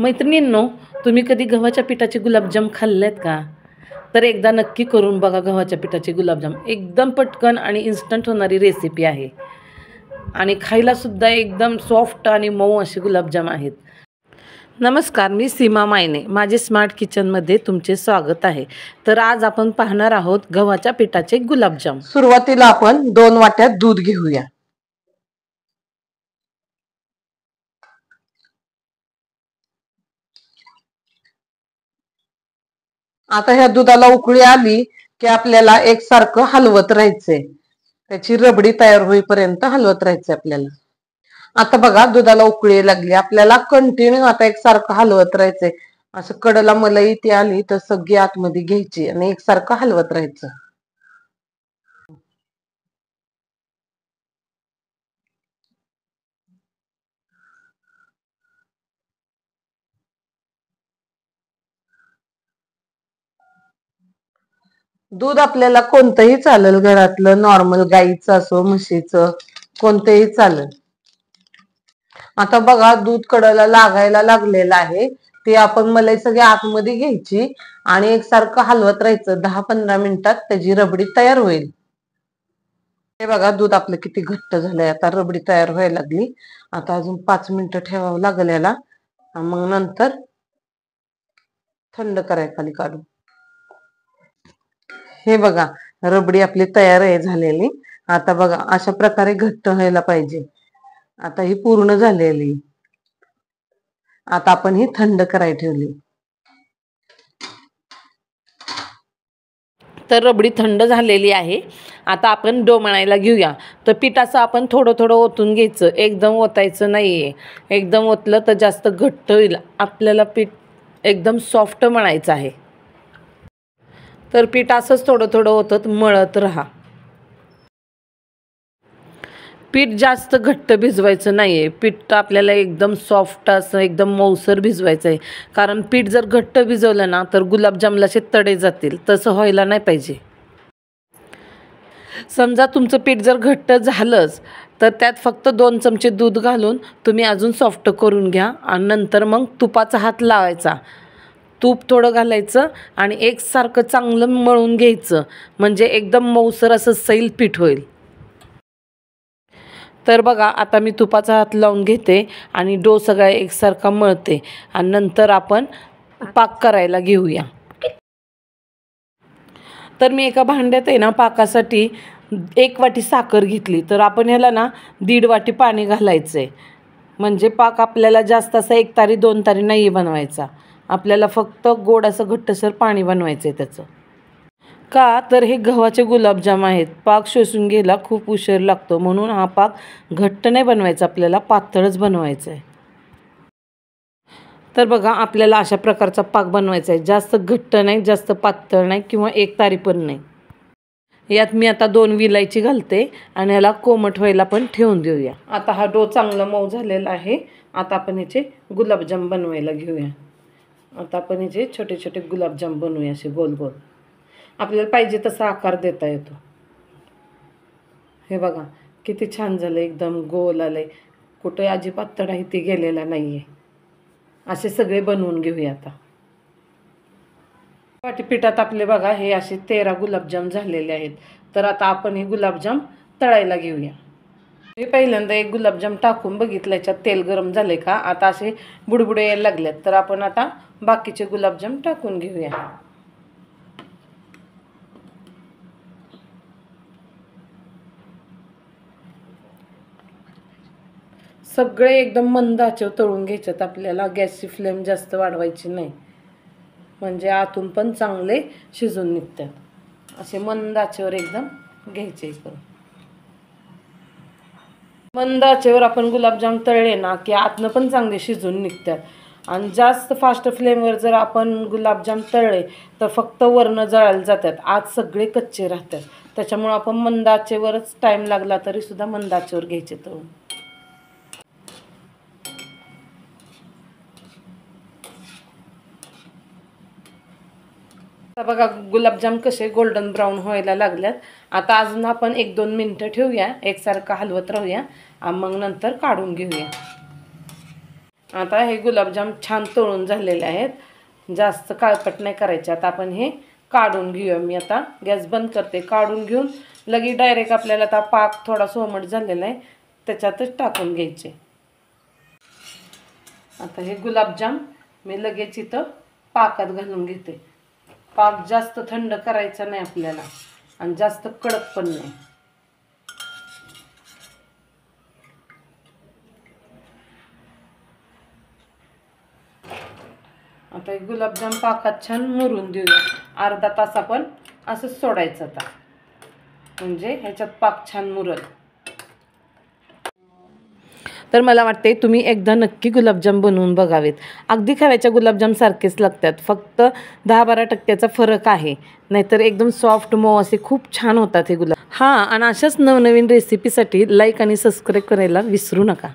मैत्रिणींनो, तुम्ही कधी गव्हाच्या पिठाचे गुलाबजाम खाल्लेत का? तर एकदा नक्की करून बघा गव्हाच्या पिठाचे गुलाबजाम. एकदम पटकन आणि इन्स्टंट होणारी रेसिपी आहे आणि खायलासुद्धा एकदम सॉफ्ट आणि मऊ असे गुलाबजाम आहेत. नमस्कार, मी सीमा मायने. माझे स्मार्ट किचनमध्ये तुमचे स्वागत आहे. तर आज आपण पाहणार आहोत गव्हाच्या पिठाचे गुलाबजाम. सुरुवातीला आपण 2 वाट्या दूध घेऊया. आता ह्या दुधाला उकळी आली की आपल्याला एकसारखं हलवत राहायचंय. त्याची रबडी तयार होईपर्यंत हलवत राहायचंय आपल्याला. आता बघा दुधाला उकळी लागली. आपल्याला कंटिन्यू आता एकसारखं हलवत राहायचंय. असं कडला मलाई ती आली तर सगळी आतमध्ये घ्यायची आणि एकसारखं हलवत राहायचं. दूध आपल्याला कोणतंही चालेल, घरातलं नॉर्मल गाईचं असो म्हशीचं कोणतेही चालेल. आता बघा दूध कडाला लागायला लागलेलं आहे. ते आपण मलाई सगळी आतमध्ये घ्यायची आणि एकसारखं हलवत राहायचं. 10-15 मिनिटात त्याची रबडी तयार होईल. हे बघा दूध आपलं किती घट्ट झालंय. आता रबडी तयार व्हायला लागली. आता अजून 5 मिनिटं ठेवावं लागेल याला. मग नंतर थंड करायला खाली काढू. हे बघा रबडी आपली तयार आहे झालेली. आता बघा अशा प्रकारे घट्ट व्हायला पाहिजे. आता ही पूर्ण झालेली. आता आपण ही थंड करायला ठेवली. तर रबडी थंड झालेली आहे. आता आपण डो मळायला घेऊया. तर पिठाचं आपण थोडं थोडं ओतून घ्यायचं. एकदम ओतायचं नाही आहे. एकदम ओतलं तर जास्त घट्ट होईल. आपल्याला पीठ एकदम सॉफ्ट मळायचं आहे. तर पीठ असंच थोडं थोडं ओतत मळत राहा. पीठ जास्त घट्ट भिजवायचं नाही आहे. पीठ आपल्याला एकदम सॉफ्ट असं एकदम मऊसर भिजवायचं आहे. कारण पीठ जर घट्ट भिजवलं ना तर गुलाबजामला असे तडे जातील. तसं व्हायला नाही पाहिजे. समजा तुमचं पीठ जर घट्ट झालंच तर त्यात फक्त 2 चमचे दूध घालून तुम्ही अजून सॉफ्ट करून घ्या आणि नंतर मग तुपाचा हात लावायचा. तूप थोडं घालायचं आणि एकसारखं चांगलं मळून घ्यायचं. म्हणजे एकदम मऊसर असं सैल पीठ होईल. तर बघा आता मी तुपाचा हात लावून घेते आणि डो सगळा एकसारखा मळते आणि नंतर आपण पाक करायला घेऊया. तर मी एका भांड्यात आहे ना पाकासाठी 1 वाटी साखर घेतली. तर आपण ह्याला ना 1.5 वाटी पाणी घालायचं आहे. म्हणजे पाक आपल्याला जास्त असा 1 तारी 2 तारी नाही बनवायचा. आपल्याला फक्त गोड असं घट्टसर पाणी बनवायचं आहे त्याचं. का तर हे गव्हाचे गुलाबजाम आहेत. पाक शोषून घ्यायला खूप उशीर लागतो. म्हणून हा पाक घट्ट नाही बनवायचा, आपल्याला पातळच बनवायचा आहे. तर बघा आपल्याला अशा प्रकारचा पाक बनवायचा आहे. जास्त घट्ट नाही, जास्त पातळ नाही किंवा 1 तारी पण नाही. यात मी आता 2 विलायची घालते आणि याला कोमट व्हायला पण ठेवून देऊया. आता हा डो चांगला मऊ झालेला आहे. आता आपण याचे गुलाबजाम बनवायला घेऊया. आता आपण याचे छोटे छोटे गुलाबजाम बनवूया असे गोल गोल. आपल्याला पाहिजे तसा आकार देता येतो. हे बघा किती छान झालं. एकदम गोल आलंय. कुठे अजिबात तडा इथे गेलेला नाही आहे. असे सगळे बनवून घेऊया. आता वाटी पिठात आपले बघा हे असे 13 गुलाबजाम झालेले आहेत. तर आता आपण हे गुलाबजाम तळायला घेऊया. मी पहिल्यांदा एक गुलाबजाम टाकून बघितलं याच्यात तेल गरम झाले का. आता असे बुडबुडे यायला लागलेत. तर आपण आता बाकीचे गुलाबजाम टाकून घेऊया. सगळे एकदम मंद आचेवर तळून घ्यायच्यात आपल्याला. गॅसची फ्लेम जास्त वाढवायची नाही. म्हणजे आतून पण चांगले शिजून निघतात. असे मंद आचेवर एकदम घ्यायचे. मंद आचेवर आपण गुलाबजाम तळले ना की आतनं पण चांगले शिजून निघतात. आणि जास्त फास्ट फ्लेमवर जर आपण गुलाबजाम तळले तर फक्त वरनं जळायला जातात, आत सगळे कच्चे राहतात. त्याच्यामुळे आपण मंद आचेवरच टाईम लागला तरी सुद्धा मंद आचेवर घ्यायचे तळून. आता बघा गुलाबजाम कसे गोल्डन ब्राऊन व्हायला लागल्यात. आता अजून आपण 1-2 मिनिटं ठेवूया. एकसारखं हलवत राहूया. मग नंतर काढून घेऊया. आता हे गुलाबजाम छान तळून झालेले आहेत, जास्त काळपट नाही करायचे. आता आपण हे काढून घेऊया. मी आता गॅस बंद करते. काढून घेऊन लगेच डायरेक्ट आपल्याला आता पाक थोडा सोमट झालेला आहे त्याच्यातच टाकून घ्यायचे. आता हे गुलाबजाम मी लगेच इथं पाकात घालून घेते. पाक जास्त थंड करायचा नाही आपल्याला आणि जास्त कडक पण नाही. आता हे गुलाबजाम पाकात छान मुरून देऊया. अर्धा तास आपण असंच सोडायचं आता, म्हणजे ह्याच्यात पाक छान मुरल. तर मला वाटते तुम्ही एकदा नक्की गुलाबजाम बनवून बघावेत. अगदी खव्याच्या गुलाबजाम सारखेच लागतात, फक्त 10-12% फरक आहे. नाहीतर एकदम सॉफ्ट मऊ असे खूप छान होतात हे गुलाब. हां, आणि अशाच नवनवीन रेसिपीसाठी लाईक आणि सबस्क्राईब करायला विसरू नका.